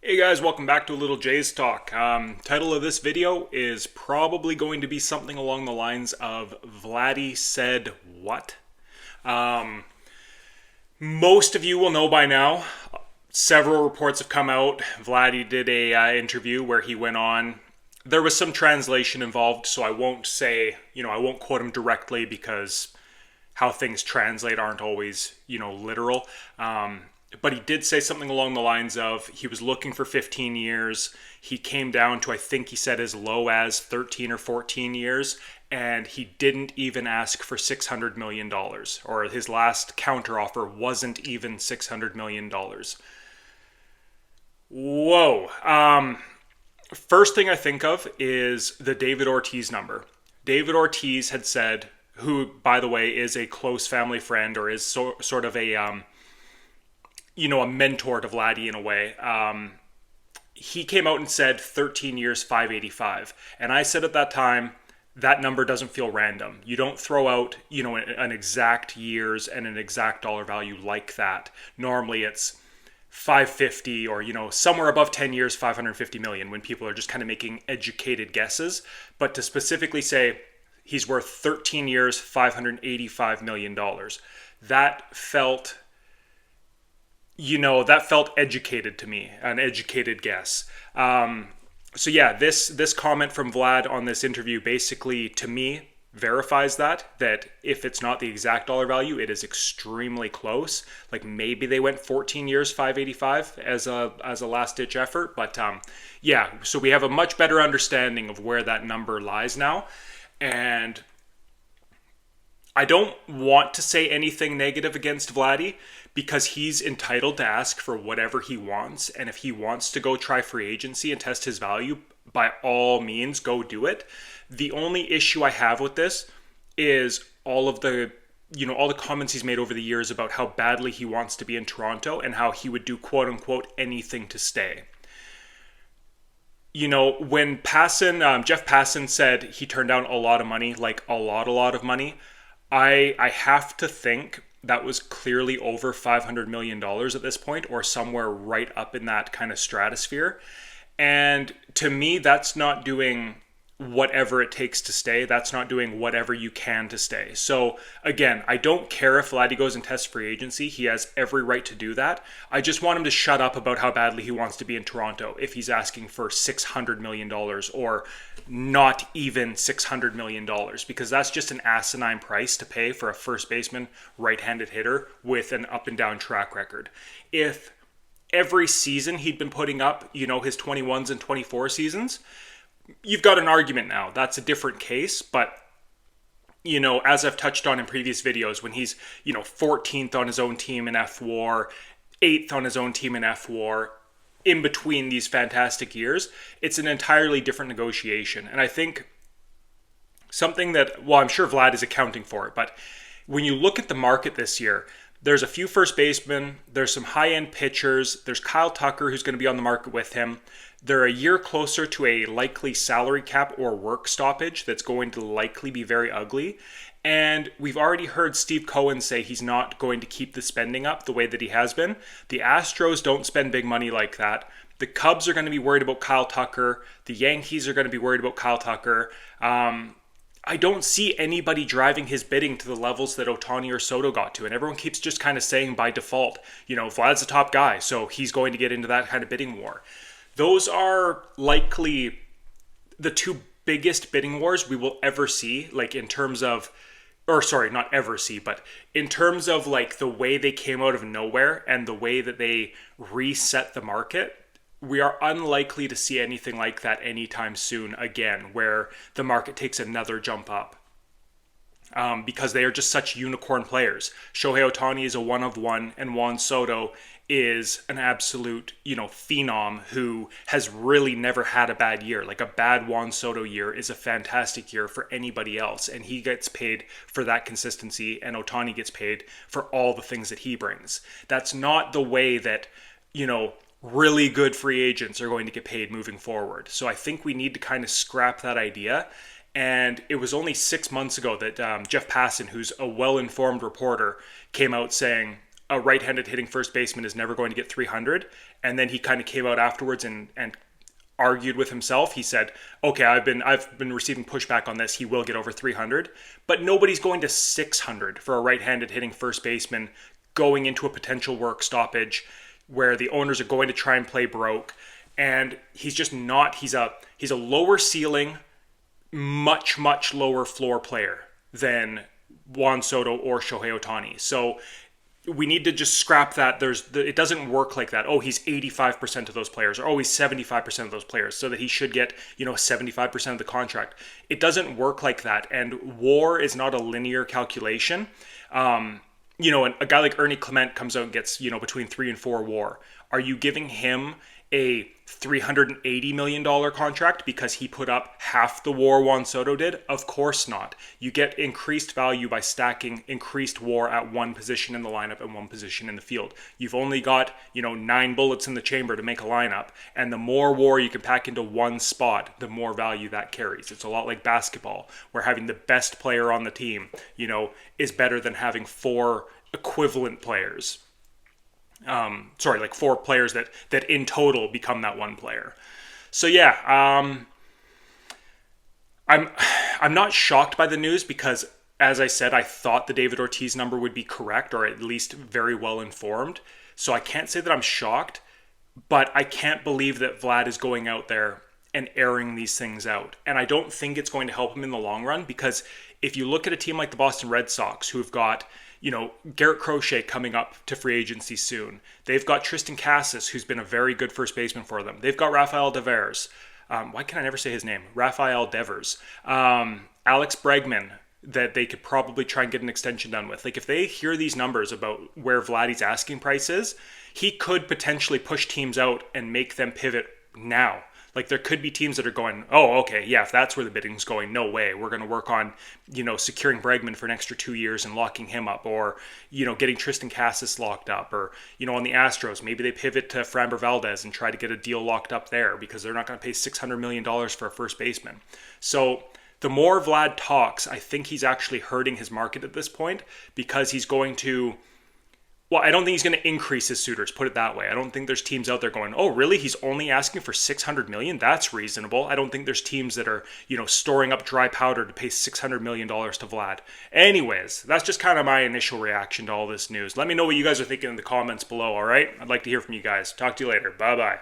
Hey guys, welcome back to a little Jays talk. Title of this video is probably going to be something along the lines of Vladdy said what? Most of you will know by now. Several reports have come out. Vladdy did a interview where he went on. There was some translation involved, so I won't say, I won't quote him directly because how things translate aren't always, literal. But he did say something along the lines of he was looking for 15 years. He came down to, I think he said, as low as 13 or 14 years. And he didn't even ask for $600 million. Or his last counteroffer wasn't even $600 million. Whoa. First thing I think of is the David Ortiz number. David Ortiz had said, who, by the way, is a close family friend or is sort of a mentor to Vladdy in a way. He came out and said 13 years, 585. And I said at that time, that number doesn't feel random. You don't throw out, an exact years and an exact dollar value like that. Normally it's 550 or, somewhere above 10 years, 550 million when people are just kind of making educated guesses. But to specifically say he's worth 13 years, $585 million, that felt educated to me, an educated guess. So yeah, this comment from Vlad on this interview basically, to me, verifies that if it's not the exact dollar value, it is extremely close. Like maybe they went 14 years, 585 as a last-ditch effort. But yeah, so we have a much better understanding of where that number lies now. And I don't want to say anything negative against Vladdy because he's entitled to ask for whatever he wants. And if he wants to go try free agency and test his value, by all means, go do it. The only issue I have with this is all the comments he's made over the years about how badly he wants to be in Toronto and how he would do quote unquote anything to stay. When Jeff Passan said he turned down a lot of money, like a lot of money, I have to think that was clearly over $500 million at this point, or somewhere right up in that kind of stratosphere. And to me, that's not doing whatever it takes to stay. That's not doing whatever you can to stay. So again, I don't care if Vladdy goes and tests free agency. He has every right to do that. I just want him to shut up about how badly he wants to be in Toronto if he's asking for $600 million or not even $600 million, because that's just an asinine price to pay for a first baseman, right-handed hitter with an up and down track record. If every season he'd been putting up, his 21s and 24 seasons, you've got an argument now. That's a different case, but as I've touched on in previous videos, when he's 14th on his own team in F-WAR, 8th on his own team in F-WAR, in between these fantastic years, it's an entirely different negotiation. And I think something that, I'm sure Vlad is accounting for it, but when you look at the market this year, there's a few first basemen, there's some high-end pitchers, there's Kyle Tucker who's going to be on the market with him. They're a year closer to a likely salary cap or work stoppage that's going to likely be very ugly. And we've already heard Steve Cohen say he's not going to keep the spending up the way that he has been. The Astros don't spend big money like that. The Cubs are going to be worried about Kyle Tucker. The Yankees are going to be worried about Kyle Tucker. I don't see anybody driving his bidding to the levels that Ohtani or Soto got to. And everyone keeps just kind of saying by default, Vlad's the top guy, so he's going to get into that kind of bidding war. Those are likely the two biggest bidding wars we will ever see, like in terms of, not ever see, but in terms of like the way they came out of nowhere and the way that they reset the market. We are unlikely to see anything like that anytime soon again, where the market takes another jump up. Because they are just such unicorn players. Shohei Ohtani is a one of one, and Juan Soto is an absolute, phenom who has really never had a bad year. Like a bad Juan Soto year is a fantastic year for anybody else, and he gets paid for that consistency, and Ohtani gets paid for all the things that he brings. That's not the way that, really good free agents are going to get paid moving forward. So I think we need to kind of scrap that idea. And it was only 6 months ago that Jeff Passan, who's a well-informed reporter, came out saying, a right-handed hitting first baseman is never going to get 300. And then he kind of came out afterwards and argued with himself. He said, okay, I've been receiving pushback on this. He will get over 300, but nobody's going to 600 for a right-handed hitting first baseman going into a potential work stoppage where the owners are going to try and play broke. And he's just not, he's a lower ceiling, much lower floor player than Juan Soto or Shohei Ohtani. So we need to just scrap that. It doesn't work like that. Oh, he's 85% of those players, or oh, he's 75% of those players, so that he should get 75% of the contract. It doesn't work like that, and WAR is not a linear calculation. And a guy like Ernie Clement comes out and gets between 3 and 4 WAR. Are you giving him a $380 million contract because he put up half the WAR Juan Soto did? Of course not. You get increased value by stacking increased WAR at one position in the lineup and one position in the field. You've only got, 9 bullets in the chamber to make a lineup, and the more WAR you can pack into one spot, the more value that carries. It's a lot like basketball, where having the best player on the team, is better than having 4 equivalent players. Like 4 players that in total become that one player. So yeah, I'm not shocked by the news because, as I said, I thought the David Ortiz number would be correct, or at least very well informed. So I can't say that I'm shocked, but I can't believe that Vlad is going out there and airing these things out. And I don't think it's going to help him in the long run, because if you look at a team like the Boston Red Sox, who've got Garrett Crochet coming up to free agency soon. They've got Tristan Casas, who's been a very good first baseman for them. They've got Rafael Devers. Why can I never say his name? Rafael Devers. Alex Bregman, that they could probably try and get an extension done with. Like, if they hear these numbers about where Vladdy's asking price is, he could potentially push teams out and make them pivot now. Like, there could be teams that are going, oh, okay, yeah, if that's where the bidding's going, no way. We're going to work on, securing Bregman for an extra 2 years and locking him up, or, getting Tristan Casas locked up, or, on the Astros, maybe they pivot to Framber Valdez and try to get a deal locked up there because they're not going to pay $600 million for a first baseman. So the more Vlad talks, I think he's actually hurting his market at this point, because he's going to... Well, I don't think he's going to increase his suitors, put it that way. I don't think there's teams out there going, oh, really? He's only asking for $600 million? That's reasonable. I don't think there's teams that are, storing up dry powder to pay $600 million to Vlad. Anyways, that's just kind of my initial reaction to all this news. Let me know what you guys are thinking in the comments below, all right? I'd like to hear from you guys. Talk to you later. Bye-bye.